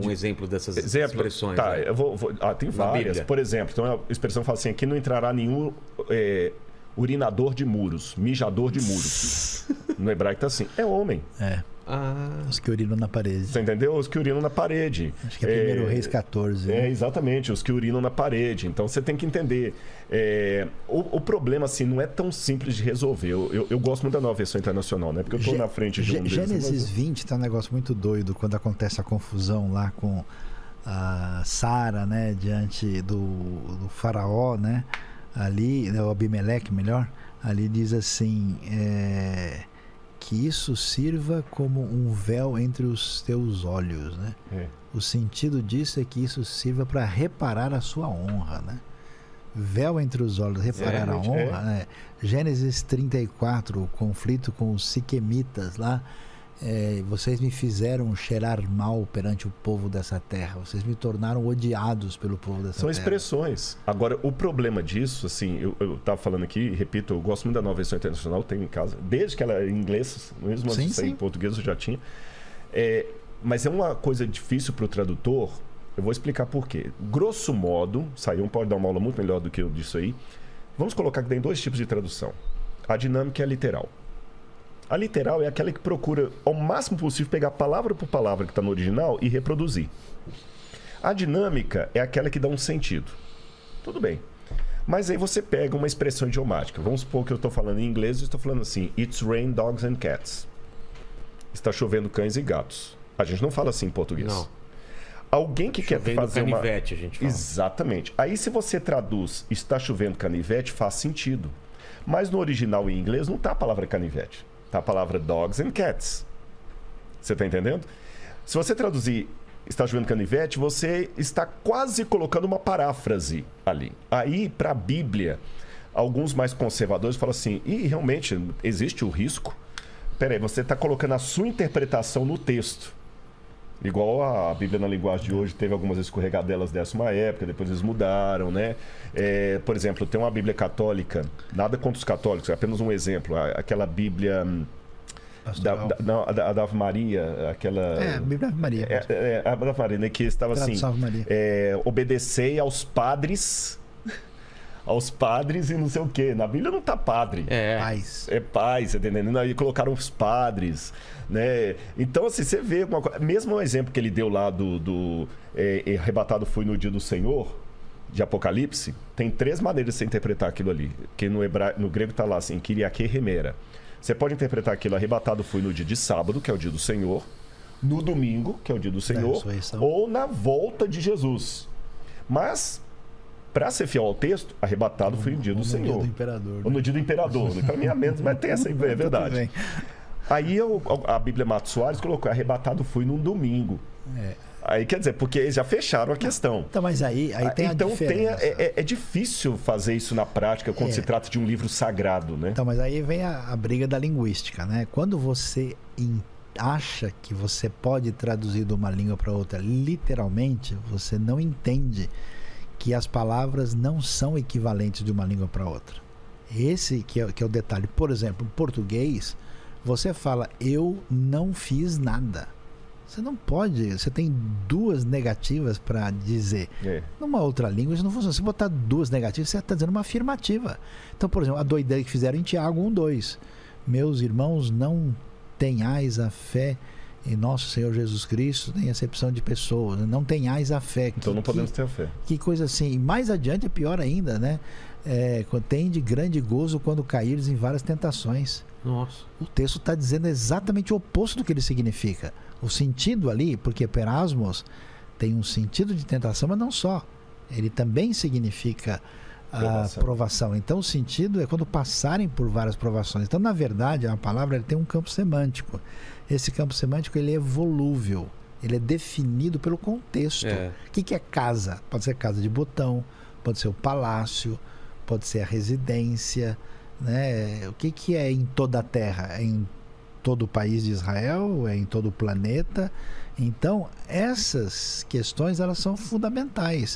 um exemplo dessas expressões. Tá, né? Tem várias. Por exemplo, então a expressão fala assim: aqui não entrará nenhum urinador de muros, mijador de muros. No hebraico tá assim, é homem. Os que urinam na parede. Você entendeu? Os que urinam na parede. Acho que é 1 Reis 14. Né? Exatamente, os que urinam na parede. Então você tem que entender. O problema, assim, não é tão simples de resolver. Eu gosto muito da Nova Versão Internacional, né? Porque eu estou na frente de um deles. Gênesis 20 tá um negócio muito doido quando acontece a confusão lá com a Sara, né? Diante do faraó, né? Ali, o Abimeleque, melhor. Ali diz assim... que isso sirva como um véu entre os teus olhos, né? O sentido disso é que isso sirva para reparar a sua honra, né? Véu entre os olhos, reparar a honra, né? Gênesis 34, o conflito com os siquemitas lá, vocês me fizeram cheirar mal perante o povo dessa terra, vocês me tornaram odiados pelo povo dessa terra. São expressões. Agora, o problema disso, assim, eu estava falando aqui, repito, eu gosto muito da Nova Versão Internacional, tenho em casa, desde que ela é em inglês, mesmo antes de sair em português eu já tinha. Mas é uma coisa difícil para o tradutor, eu vou explicar por quê. Grosso modo, Sayão pode dar uma aula muito melhor do que eu disso aí, vamos colocar que tem 2 tipos de tradução. A dinâmica e a literal. A literal é aquela que procura, ao máximo possível, pegar palavra por palavra que está no original e reproduzir. A dinâmica é aquela que dá um sentido. Tudo bem. Mas aí você pega uma expressão idiomática. Vamos supor que eu estou falando em inglês e estou falando assim: It's rain dogs and cats. Está chovendo cães e gatos. A gente não fala assim em português. Não. Alguém que quer fazer canivete, a gente fala. Exatamente. Aí se você traduz está chovendo canivete, faz sentido. Mas no original em inglês não está a palavra canivete. Está a palavra dogs and cats. Você está entendendo? Se você traduzir está chovendo canivete, você está quase colocando uma paráfrase ali. Aí, para a Bíblia, alguns mais conservadores falam assim, realmente existe o risco? Peraí, você está colocando a sua interpretação no texto. Igual a Bíblia na linguagem de hoje, teve algumas escorregadelas dessa uma época, depois eles mudaram, né? Por exemplo, tem uma Bíblia católica, nada contra os católicos, é apenas um exemplo. Aquela Bíblia da Ave Maria, aquela... a Bíblia Ave Maria. A Ave Maria, né? Que estava assim, obedecei aos padres e não sei o quê. Na Bíblia não tá padre. Pais. É pais, tá entendendo? Aí colocaram os padres, né? Então, assim, você vê uma coisa... Mesmo o exemplo que ele deu lá arrebatado fui no dia do Senhor, de Apocalipse, tem 3 maneiras de você interpretar aquilo ali. Que no grego tá lá assim, Kyriake remera. Você pode interpretar aquilo, arrebatado fui no dia de sábado, que é o dia do Senhor, no domingo, que é o dia do Senhor, ou na volta de Jesus. Mas... para ser fiel ao texto, arrebatado foi o dia do Senhor. No dia do imperador. Ou no dia do imperador. Para mim é menos, mas tem essa, é verdade. Aí a Bíblia Mato Soares colocou, arrebatado foi num domingo. Aí quer dizer, porque eles já fecharam a questão. Então, mas aí tem a diferença. É difícil fazer isso na prática quando se trata de um livro sagrado, né? Então, mas aí vem a briga da linguística, né? Quando você acha que você pode traduzir de uma língua para outra literalmente, você não entende que as palavras não são equivalentes de uma língua para outra. Esse que é o detalhe. Por exemplo, em português, você fala, eu não fiz nada. Você não pode, você tem 2 negativas para dizer. Numa outra língua, isso não funciona. Se botar 2 negativas, você está dizendo uma afirmativa. Então, por exemplo, a doideira que fizeram em Tiago 1:2. Meus irmãos, não tenhais a fé em nosso Senhor Jesus Cristo, tem acepção de pessoas, não tenhais a fé. Então não podemos ter a fé. Que coisa assim. E mais adiante é pior ainda, né? Tem de grande gozo quando caíres em várias tentações. Nossa. O texto está dizendo exatamente o oposto do que ele significa. O sentido ali, porque perasmos tem um sentido de tentação, mas não só. Ele também significa a provação. Então o sentido é quando passarem por várias provações. Então, na verdade, a palavra tem um campo semântico. Esse campo semântico ele é volúvel, ele é definido pelo contexto. O que é casa? Pode ser casa de botão, pode ser o palácio, pode ser a residência, né? O que é em toda a terra? É em todo o país de Israel? É em todo o planeta? Então, essas questões elas são fundamentais.